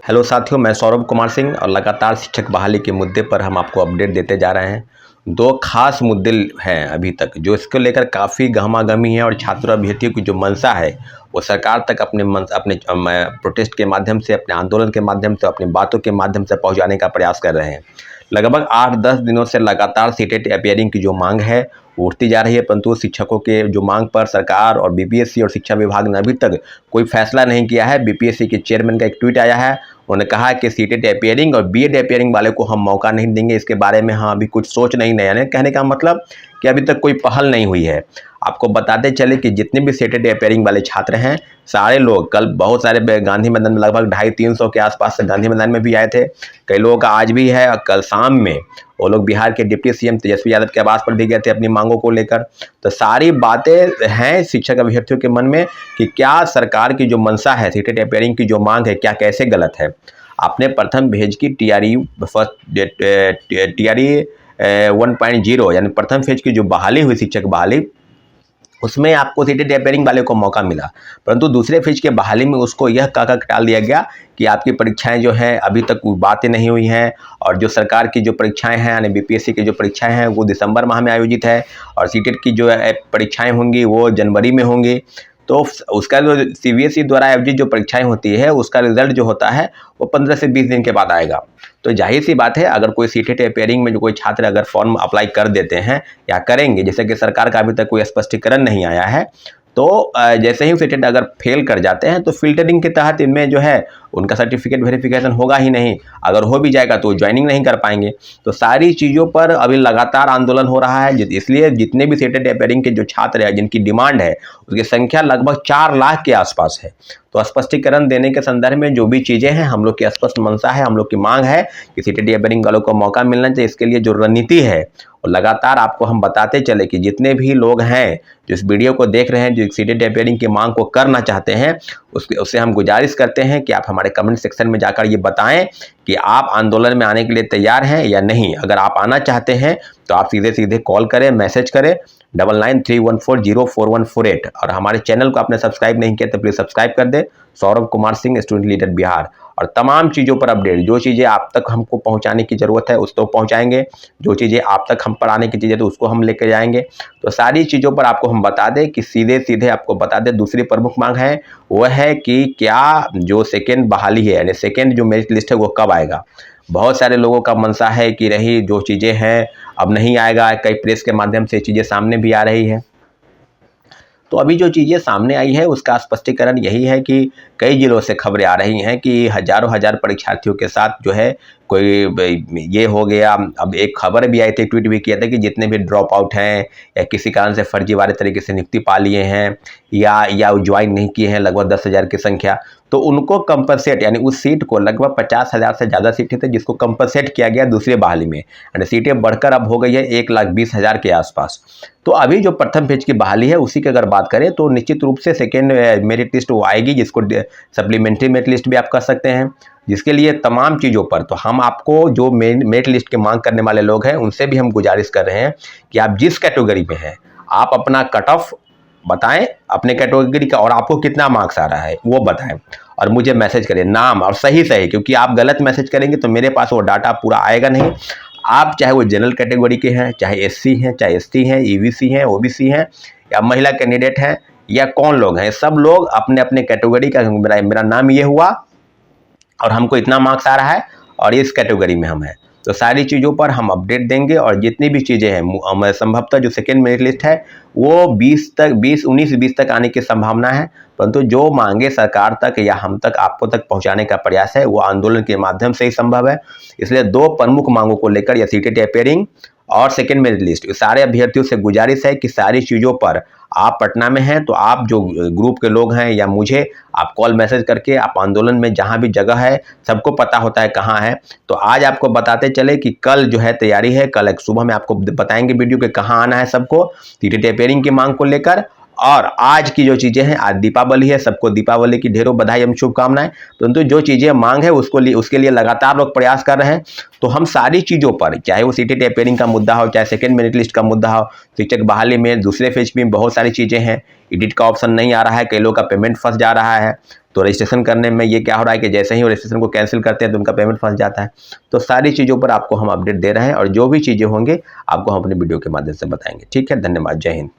Hello साथियों, मैं सौरभ कुमार सिंह और लगातार शिक्षक बहाली के मुद्दे पर हम आपको अपडेट देते जा रहे हैं। दो खास मुद्दे हैं अभी तक जो इसको लेकर काफ़ी गहमागहमी है और छात्र अभ्यर्थियों की जो मंशा है वो सरकार तक अपने प्रोटेस्ट के माध्यम से, अपने आंदोलन के माध्यम से, अपनी बातों के माध्यम से पहुंचाने का प्रयास कर रहे हैं। लगभग 8-10 दिनों से लगातार सीटेट अपीयरिंग की जो मांग है वो उठती जा रही है, परंतु शिक्षकों के जो मांग पर सरकार और बीपीएससी और शिक्षा विभाग ने अभी तक कोई फैसला नहीं किया है। बीपीएससी के चेयरमैन का एक ट्वीट आया है, उन्होंने कहा कि सीटेट अपीयरिंग और बीएड अपीयरिंग वाले को हम मौका नहीं देंगे, इसके बारे में हम अभी कुछ सोच नहीं नया है। कहने का मतलब कि अभी तक कोई पहल नहीं हुई है। आपको बताते चले कि जितने भी सीटेट अपीयरिंग वाले छात्र हैं सारे लोग कल बहुत सारे गांधी मैदान में लगभग 250-300 के आसपास से गांधी मैदान में भी आए थे। कई लोगों का आज भी है और कल शाम में वो लोग बिहार के डिप्टी सीएम तेजस्वी यादव के आवास पर भी गए थे अपनी मांगों को लेकर। तो सारी बातें हैं शिक्षक अभ्यर्थियों के मन में कि क्या सरकार की जो मंशा है, सीटेट अपीयरिंग की जो मांग है, क्या कैसे गलत है। आपने प्रथम फेज की टीआरई 1.0 यानी प्रथम फेज की जो बहाली हुई, शिक्षक बहाली, उसमें आपको सीटेट अपीयरिंग वाले को मौका मिला, परंतु दूसरे फेज के बहाली में उसको यह कह टाल दिया गया कि आपकी परीक्षाएं जो हैं अभी तक बातें नहीं हुई हैं और जो सरकार की जो परीक्षाएं हैं यानी बीपीएससी की जो परीक्षाएं हैं वो दिसंबर माह में आयोजित है और सीटेट की जो परीक्षाएं होंगी वो जनवरी में होंगी। तो उसका जो सीबीएसई द्वारा आयोजित जो परीक्षाएं होती है उसका रिजल्ट जो होता है वो 15 से 20 दिन के बाद आएगा। तो जाहिर सी बात है, अगर कोई सीटेट अपीयरिंग में जो कोई छात्र अगर फॉर्म अप्लाई कर देते हैं या करेंगे, जैसे कि सरकार का अभी तक कोई स्पष्टीकरण नहीं आया है, तो जैसे ही सीटेट अगर फेल कर जाते हैं तो फिल्टरिंग के तहत इनमें जो है उनका सर्टिफिकेट वेरिफिकेशन होगा ही नहीं। अगर हो भी जाएगा तो ज्वाइनिंग नहीं कर पाएंगे। तो सारी चीज़ों पर अभी लगातार आंदोलन हो रहा है, इसलिए जितने भी सीटेट अपीयरिंग के जो छात्र हैं जिनकी डिमांड है उसकी संख्या लगभग 4 लाख के आसपास है। तो स्पष्टीकरण देने के संदर्भ में जो भी चीज़ें हैं, हम लोग की स्पष्ट मंशा है, हम लोग की मांग है कि सीटेट अपीयरिंग वालों को मौका मिलना चाहिए। इसके लिए जो रणनीति है और लगातार आपको हम बताते चले कि जितने भी लोग हैं जो इस वीडियो को देख रहे हैं, जो सीटेट अपीयरिंग की मांग को करना चाहते हैं, उससे हम गुजारिश करते हैं कि आप हमारे कमेंट सेक्शन में जाकर ये बताएं कि आप आंदोलन में आने के लिए तैयार हैं या नहीं। अगर आप आना चाहते हैं तो आप सीधे सीधे कॉल करें, मैसेज करें 9931404148 और हमारे चैनल को आपने सब्सक्राइब नहीं किया तो प्लीज़ सब्सक्राइब कर दें। Saurabh Kumar Singh, student leader Bihar. और तमाम चीज़ों पर अपडेट, जो चीज़ें आप तक हमको पहुंचाने की ज़रूरत है उस तो पहुंचाएंगे, जो चीज़ें आप तक हम पर आने की चीज़ें तो उसको हम लेकर जाएंगे। तो सारी चीज़ों पर आपको हम बता दें कि सीधे सीधे आपको बता दें। दूसरी प्रमुख मांग है वह है कि क्या जो सेकेंड बहाली है यानी सेकेंड जो मेरिट लिस्ट है वो कब आएगा। बहुत सारे लोगों का मनसा है कि रही जो चीज़ें हैं अब नहीं आएगा, कई प्रेस के माध्यम से चीज़ें सामने भी आ रही है। तो अभी जो चीज़ें सामने आई है उसका स्पष्टीकरण यही है कि कई जिलों से खबरें आ रही हैं कि हजारों हजार परीक्षार्थियों के साथ जो है कोई ये हो गया। अब एक खबर भी आई थी, ट्वीट भी किया था कि जितने भी ड्रॉप आउट हैं या किसी कारण से फर्जीवाड़े तरीके से नियुक्ति पा लिए हैं या ज्वाइन नहीं किए हैं लगभग 10,000 की संख्या, तो उनको कंपनसेट यानी उस सीट को लगभग 50,000 से ज़्यादा सीटें थे जिसको कंपनसेट किया गया दूसरे बहाली में, यानी सीटें बढ़कर अब हो गई है 1,20,000 के आसपास। तो अभी जो प्रथम फेज की बहाली है उसी की अगर बात करें तो निश्चित रूप से सेकेंड मेरिट लिस्ट वो आएगी, जिसको सप्लीमेंट्री मेरिट लिस्ट भी आप कर सकते हैं, जिसके लिए तमाम चीज़ों पर तो हम आपको जो मेरिट लिस्ट की मांग करने वाले लोग हैं उनसे भी हम गुजारिश कर रहे हैं कि आप जिस कैटेगरी में हैं आप अपना कट ऑफ बताएं अपने कैटेगरी का और आपको कितना मार्क्स आ रहा है वो बताएं और मुझे मैसेज करें, नाम और सही, क्योंकि आप गलत मैसेज करेंगे तो मेरे पास वो डाटा पूरा आएगा नहीं। आप चाहे वो जनरल कैटेगरी के हैं, चाहे एससी हैं, चाहे एसटी हैं, ईबीसी हैं, ओबीसी हैं या महिला कैंडिडेट हैं या कौन लोग हैं, सब लोग अपने अपने कैटेगरी का मेरा नाम ये हुआ और हमको इतना मार्क्स आ रहा है और इस कैटेगरी में हम हैं, तो सारी चीज़ों पर हम अपडेट देंगे। और जितनी भी चीज़ें हैं संभवतः जो सेकेंड मेरिट लिस्ट है वो 19-20 तक आने की संभावना है, परंतु जो मांगे सरकार तक या हम तक आपको तक पहुंचाने का प्रयास है वो आंदोलन के माध्यम से ही संभव है। इसलिए दो प्रमुख मांगों को लेकर या सीटेट अपीयरिंग और सेकेंड मेरिट लिस्ट, सारे अभ्यर्थियों से गुजारिश है कि सारी चीज़ों पर आप पटना में हैं तो आप जो ग्रुप के लोग हैं या मुझे आप कॉल मैसेज करके आप आंदोलन में जहां भी जगह है, सबको पता होता है कहां है, तो आज आपको बताते चले कि कल जो है तैयारी है, कल एक सुबह में आपको बताएंगे वीडियो के कहां आना है सबको सीटेट अपीयरिंग की मांग को लेकर और आज की जो चीज़ें हैं, आज दीपावली है, सबको दीपावली की ढेरों बधाई एवं शुभकामनाएं। परंतु जो चीज़ें मांग है उसके लिए लगातार लोग प्रयास कर रहे हैं। तो हम सारी चीज़ों पर, चाहे वो सीटेट अपेयरिंग का मुद्दा हो, चाहे सेकंड मेरिट लिस्ट का मुद्दा हो, शिक्षक बहाली में दूसरे फेज में बहुत सारी चीज़ें हैं, एडिट का ऑप्शन नहीं आ रहा है, कई लोग का पेमेंट फंस जा रहा है। तो रजिस्ट्रेशन करने में ये क्या हो रहा है कि जैसे ही वो रजिस्ट्रेशन को कैंसिल करते हैं तो उनका पेमेंट फंस जाता है। तो सारी चीज़ों पर आपको हम अपडेट दे रहे हैं और जो भी चीज़ें होंगे आपको हम अपने वीडियो के माध्यम से बताएंगे। ठीक है, धन्यवाद, जय हिंद।